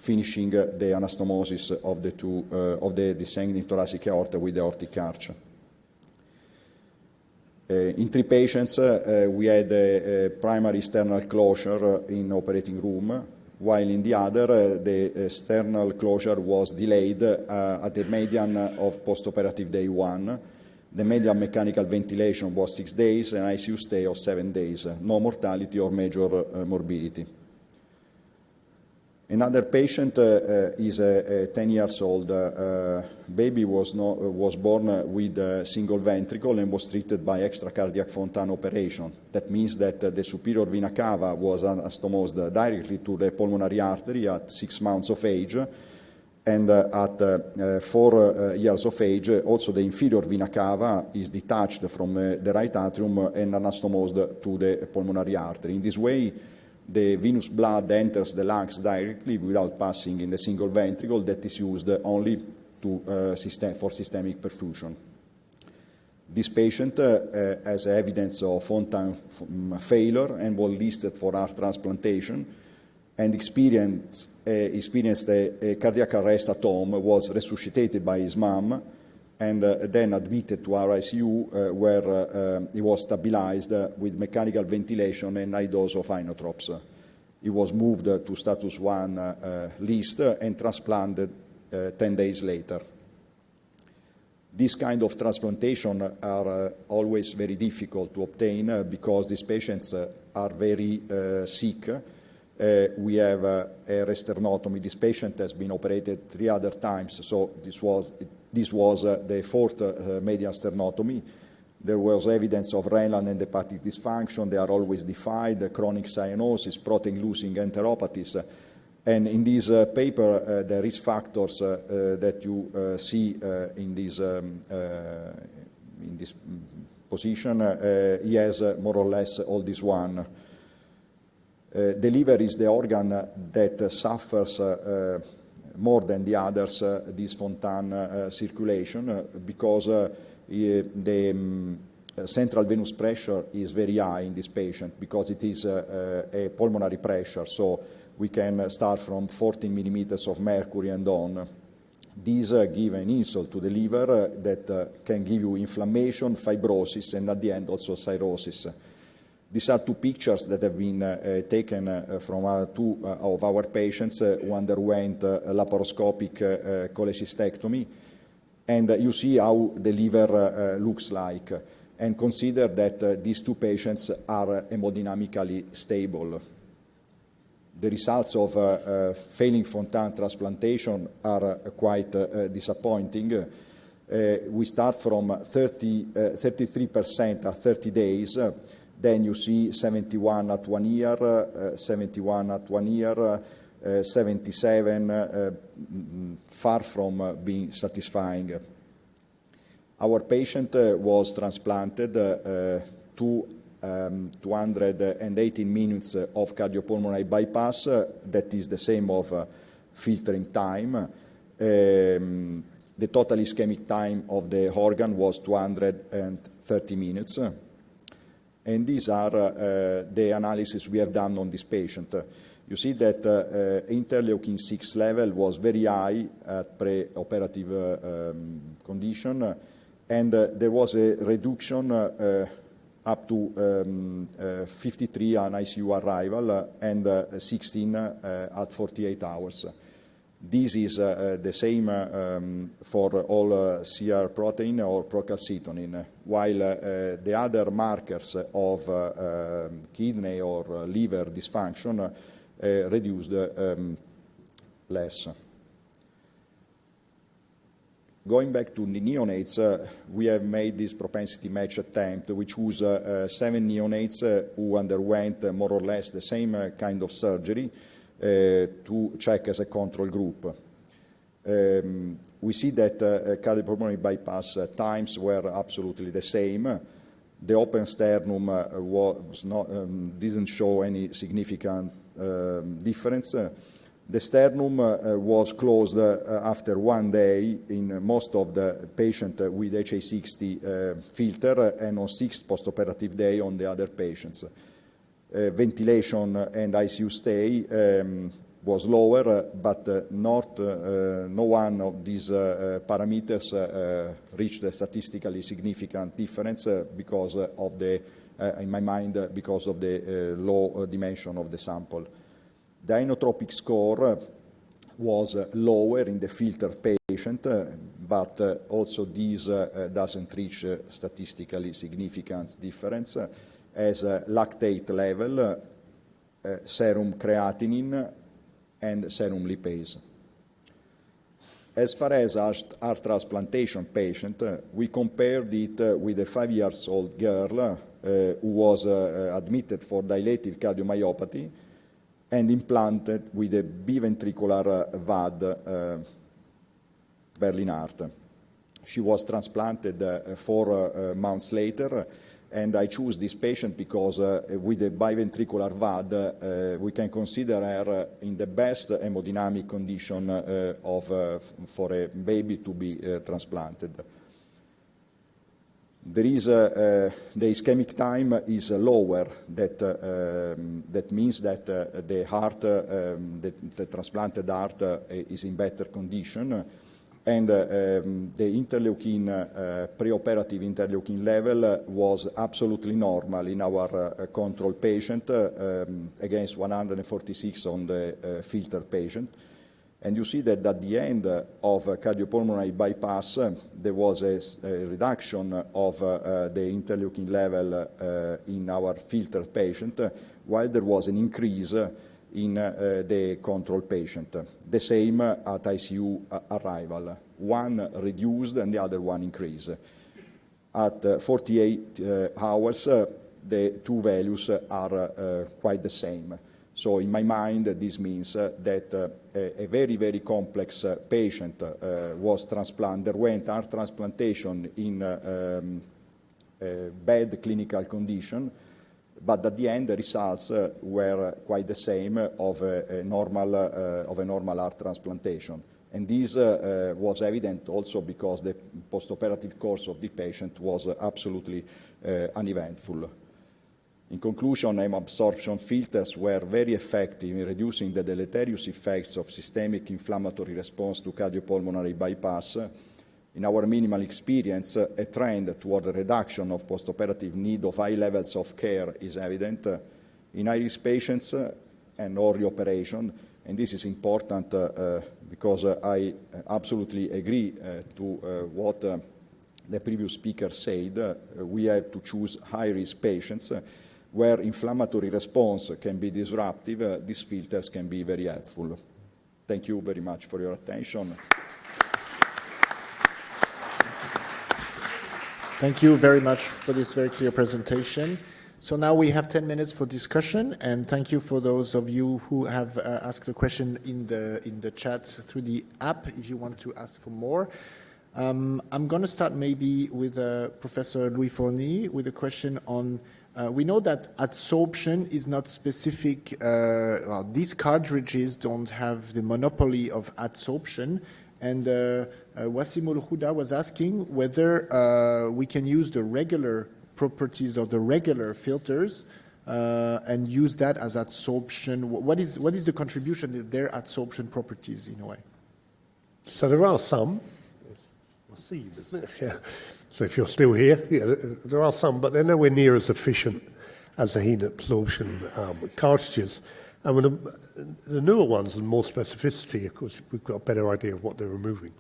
finishing the anastomosis of the descending thoracic aorta with the aortic arch. In 3 patients, we had a primary sternal closure in operating room, while in the other, the sternal closure was delayed at the median of postoperative day 1. The median mechanical ventilation was 6 days, and ICU stay of 7 days. No mortality or major morbidity. Another patient is a 10-year-old baby, was born with a single ventricle and was treated by extracardiac Fontan operation. That means that the superior vena cava was anastomosed directly to the pulmonary artery at 6 months of age, and at 4 years of age, also the inferior vena cava is detached from the right atrium and anastomosed to the pulmonary artery. In this way, the venous blood enters the lungs directly without passing in the single ventricle that is used only for systemic perfusion. This patient has evidence of Fontan failure and was listed for heart transplantation, and experienced a cardiac arrest at home, was resuscitated by his mom, and then admitted to our ICU where he was stabilized with mechanical ventilation and high dose of inotropes. He was moved to status 1 list and transplanted 10 days later. This kind of transplantation are always very difficult to obtain because these patients are very sick. We have a resternotomy. This patient has been operated 3 other times, so this was the 4th median sternotomy. There was evidence of renal and hepatic dysfunction. They are always defined, chronic cyanosis, protein-losing enteropathies. And in this paper, the risk factors that you see in this position, he has more or less all this one. The liver is the organ that suffers more than the others this Fontan circulation because the central venous pressure is very high in this patient because it is a pulmonary pressure. So we can start from 14 millimeters of mercury and on. These give an insult to the liver that can give you inflammation, fibrosis, and at the end also cirrhosis. These are two pictures that have been taken from two of our patients who underwent laparoscopic cholecystectomy. And you see how the liver looks like. And consider that these two patients are hemodynamically stable. The results of failing Fontan transplantation are quite disappointing. We start from 33% at 30 days. Then you see 71 at 1 year, 71 at 1 year, 77, far from being satisfying. Our patient was transplanted to 218 minutes of cardiopulmonary bypass. That is the same of filtering time. The total ischemic time of the organ was 230 minutes. And these are the analysis we have done on this patient. You see that interleukin-6 level was very high at pre-operative condition, and there was a reduction up to 53 on ICU arrival and 16 at 48 hours. This is the same for all CR protein or procalcitonin, while the other markers of kidney or liver dysfunction reduced less. Going back to the neonates, we have made this propensity match attempt, which was 7 neonates who underwent more or less the same kind of surgery to check as a control group. We see that cardiopulmonary bypass times were absolutely the same. The open sternum didn't show any significant difference. The sternum was closed after 1 day in most of the patients with HA60 filter and on 6th postoperative day on the other patients. Ventilation and ICU stay was lower, but no one of these parameters reached a statistically significant difference because of the, in my mind, because of the low dimension of the sample. The inotropic score was lower in the filtered patient, but also this doesn't reach statistically significant difference as lactate level, serum creatinine, and serum lipase. As far as our transplantation patient, we compared it with a 5-year-old girl who was admitted for dilated cardiomyopathy and implanted with a biventricular VAD Berlin heart. She was transplanted 4 months later, and I choose this patient because with a biventricular VAD, we can consider her in the best hemodynamic condition for a baby to be transplanted. There is the ischemic time is lower. That means that the heart, the transplanted heart, is in better condition, and the interleukin preoperative interleukin level was absolutely normal in our control patient against 146 on the filter patient. And you see that at the end of cardiopulmonary bypass, there was a reduction of the interleukin level in our filtered patient, while there was an increase in the control patient. The same at ICU arrival. One reduced and the other one increased. At 48 hours, the two values are quite the same. So in my mind, this means that a very, very complex patient underwent heart transplantation in bad clinical condition, but at the end, the results were quite the same of a normal heart transplantation. And this was evident also because the postoperative course of the patient was absolutely uneventful. In conclusion, absorption filters were very effective in reducing the deleterious effects of systemic inflammatory response to cardiopulmonary bypass. In our minimal experience, a trend toward a reduction of postoperative need of high levels of care is evident in high-risk patients and or reoperation. And this is important because I absolutely agree to what the previous speaker said. We have to choose high-risk patients where inflammatory response can be disruptive. These filters can be very helpful. Thank you very much for your attention. Thank you very much for this very clear presentation. So now we have 10 minutes for discussion, and thank you for those of you who have asked a question in the chat through the app if you want to ask for more. I'm going to start maybe with Professor Louis Fourny with a question on, we know that adsorption is not specific, well, these cartridges don't have the monopoly of adsorption, and Wassim Ul-Huda was asking whether we can use the regular properties of the regular filters and use that as adsorption. What is the contribution of their adsorption properties in a way? So there are some. We'll see, isn't it? Yeah. So if you're still here, yeah, there are some, but they're nowhere near as efficient as the heat absorption cartridges. And with the newer ones and more specificity, of course, we've got a better idea of what they're removing.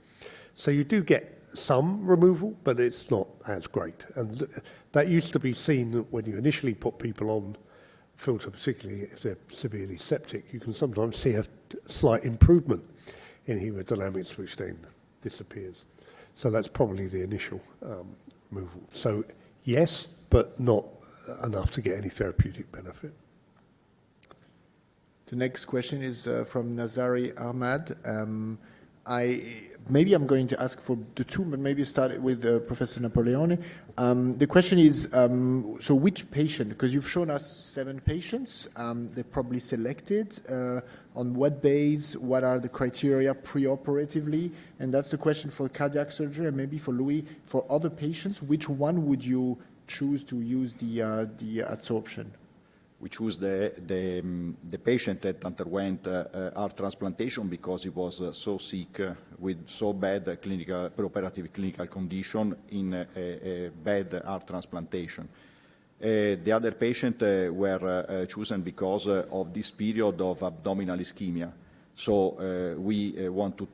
So you do get some removal, but it's not as great. And that used to be seen when you initially put people on filter, particularly if they're severely septic. You can sometimes see a slight improvement in hemodynamics, which then disappears. So that's probably the initial removal. So yes, but not enough to get any therapeutic benefit. The next question is from Nazari Ahmad. Maybe I'm going to ask for the two, but maybe start with Professor Napoleone. The question is, so which patient, because you've shown us 7 patients, they're probably selected, on what base, what are the criteria preoperatively, and that's the question for cardiac surgery, and maybe for Louis, for other patients, which one would you choose to use the adsorption? We choose the patient that underwent heart transplantation because he was so sick with so bad preoperative clinical condition in a bad heart transplantation. The other patient were chosen because of this period of abdominal ischemia. So we want to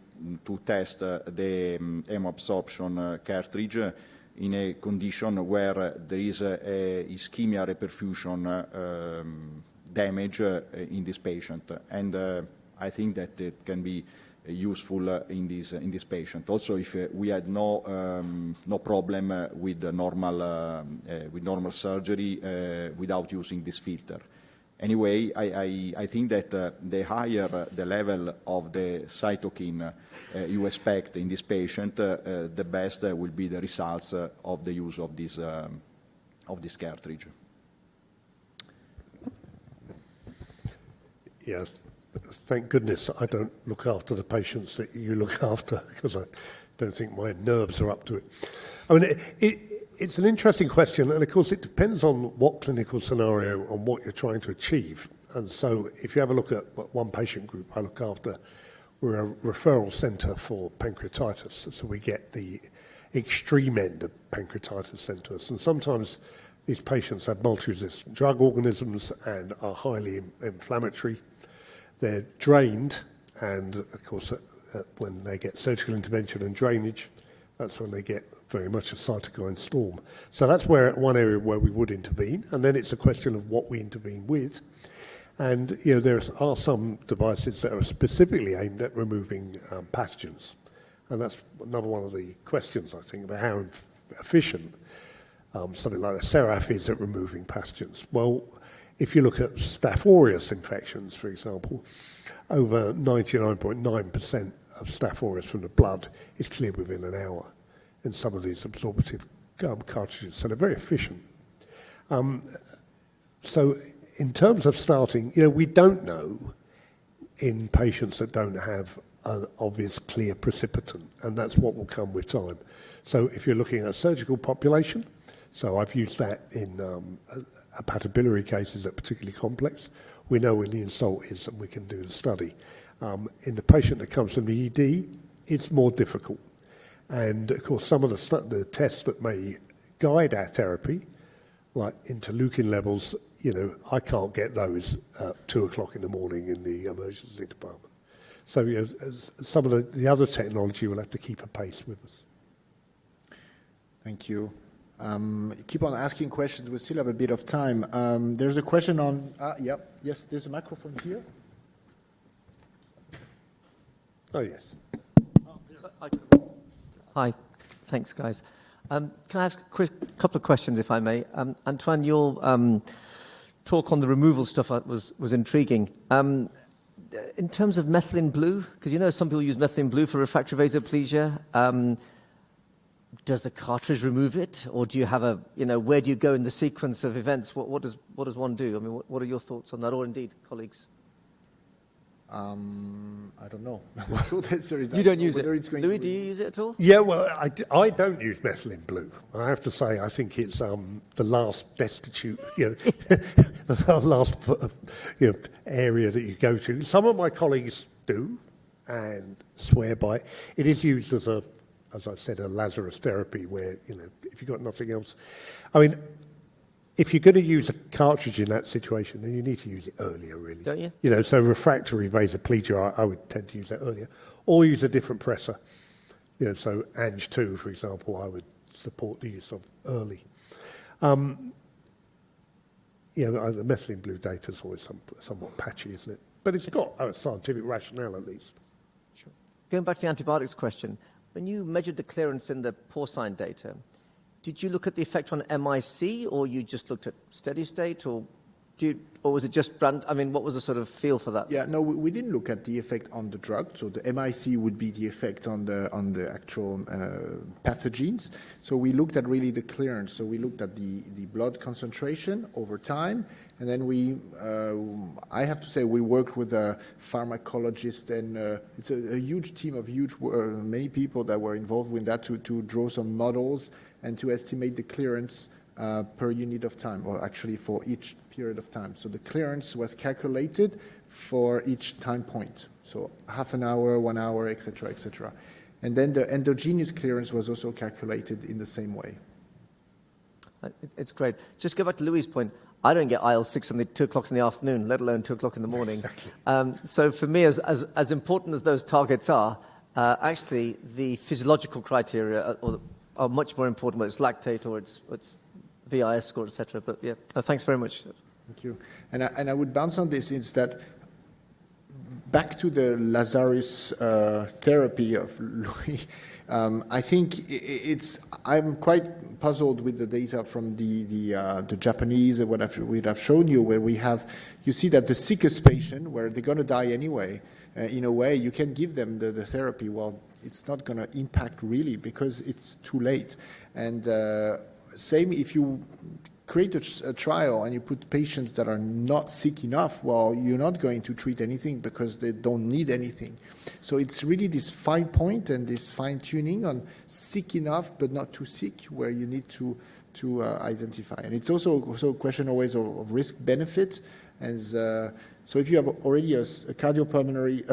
test the hemoabsorption cartridge in a condition where there is a ischemia reperfusion damage in this patient, and I think that it can be useful in this patient. Also, if we had no problem with normal surgery without using this filter. Anyway, I think that the higher the level of the cytokine you expect in this patient, the best will be the results of the use of this cartridge. Yes, thank goodness I don't look after the patients that you look after, because I don't think my nerves are up to it. I mean, it's an interesting question, and of course it depends on what clinical scenario and what you're trying to achieve. And so if you have a look at one patient group I look after, we're a referral centre for pancreatitis, so we get the extreme end of pancreatitis sent to us. And sometimes these patients have multi-resistant drug organisms and are highly inflammatory. They're drained, and of course when they get surgical intervention and drainage, that's when they get very much a cytokine storm. So that's one area where we would intervene, and then it's a question of what we intervene with. And there are some devices that are specifically aimed at removing pathogens, and that's another one of the questions, I think, about how efficient. Something like a Seraph is at removing pathogens. Well, if you look at Staph aureus infections, for example, over 99.9% of Staph aureus from the blood is cleared within an hour in some of these absorptive cartridges, so they're very efficient. So in terms of starting, we don't know in patients that don't have an obvious clear precipitant, and that's what will come with time. So if you're looking at a surgical population, so I've used that in hepatobiliary cases that are particularly complex. We know when the insult is and we can do the study. In the patient that comes from the ED, it's more difficult. And of course, some of the tests that may guide our therapy, like interleukin levels, I can't get those at 2 o'clock in the morning in the emergency department. So some of the other technology will have to keep a pace with us. Thank you. Keep on asking questions. We still have a bit of time. There's a question on... yes, there's a microphone here. Oh, yes. Hi. Thanks, guys. Can I ask a quick couple of questions, if I may? Antoine, your talk on the removal stuff was intriguing. In terms of methylene blue, because some people use methylene blue for refractory vasoplegia, does the cartridge remove it, or do you have where do you go in the sequence of events? What does one do? I mean, what are your thoughts on that, or indeed, colleagues? I don't know. Short answer is you don't use it. Louis, do you use it at all? Yeah, well, I don't use methylene blue. I have to say, I think it's the last destitute, the last area that you go to. Some of my colleagues do and swear by it. It is used as I said, a Lazarus therapy where, if you've got nothing else. I mean, if you're going to use a cartridge in that situation, then you need to use it earlier, really. Don't you? So refractory vasoplegia, I would tend to use that earlier. Or use a different presser. So Ang2, for example, I would support the use of early. The methylene blue data is always somewhat patchy, isn't it? But it's got a scientific rationale, at least. Sure. Going back to the antibiotics question, when you measured the clearance in the porcine data, did you look at the effect on MIC, or you just looked at steady state, or was it just brand? I mean, what was the sort of feel for that? Yeah, no, we didn't look at the effect on the drug. So the MIC would be the effect on the actual pathogens. So we looked at really the clearance. So we looked at the blood concentration over time, and then I have to say, we worked with a pharmacologist, and it's a huge team of many people that were involved with that to draw some models and to estimate the clearance per unit of time, or actually for each period of time. So the clearance was calculated for each time point. So half an hour, 1 hour, etc., etc. And then the endogenous clearance was also calculated in the same way. It's great. Just go back to Louis' point. I don't get IL-6 at 2 o'clock in the afternoon, let alone 2 o'clock in the morning. Exactly. So for me, as important as those targets are, actually the physiological criteria are much more important, whether it's lactate or it's VIS score, etc. But yeah, thanks very much. Thank you. And I would bounce on this, is that back to the Lazarus therapy of Louis, I think I'm quite puzzled with the data from the Japanese, what I've shown you, where you see that the sickest patient, where they're going to die anyway, in a way, you can give them the therapy. Well, it's not going to impact really because it's too late. And same if you create a trial and you put patients that are not sick enough, well, you're not going to treat anything because they don't need anything. So it's really this fine point and this fine tuning on sick enough but not too sick where you need to identify. And it's also a question always of risk benefit. So if you have already a cardiopulmonary,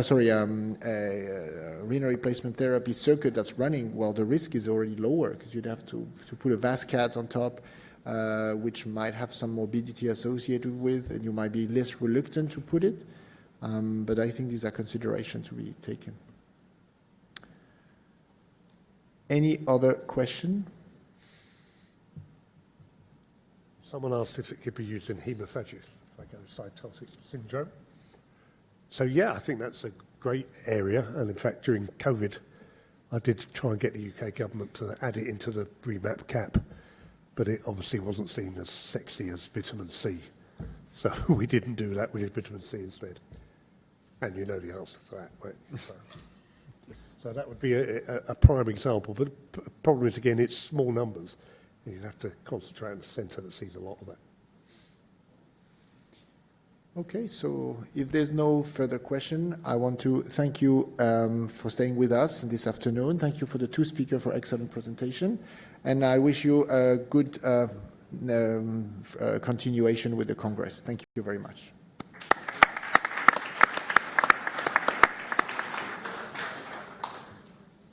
renal replacement therapy circuit that's running, well, the risk is already lower because you'd have to put a VASCAT on top, which might have some morbidity associated with, and you might be less reluctant to put it. But I think these are considerations to be taken. Any other question? Someone asked if it could be used in hemophagus, phagocytotic syndrome. So yeah, I think that's a great area. And in fact, during COVID, I did try and get the UK government to add it into the remap cap, but it obviously wasn't seen as sexy as vitamin C. So we didn't do that, we did vitamin C instead. And you know the answer to that, right? So that would be a prime example, but the problem is, again, it's small numbers. You have to concentrate on the centre that sees a lot of that. Okay, so if there's no further question, I want to thank you for staying with us this afternoon. Thank you for the two speakers for excellent presentation. And I wish you a good continuation with the Congress. Thank you very much.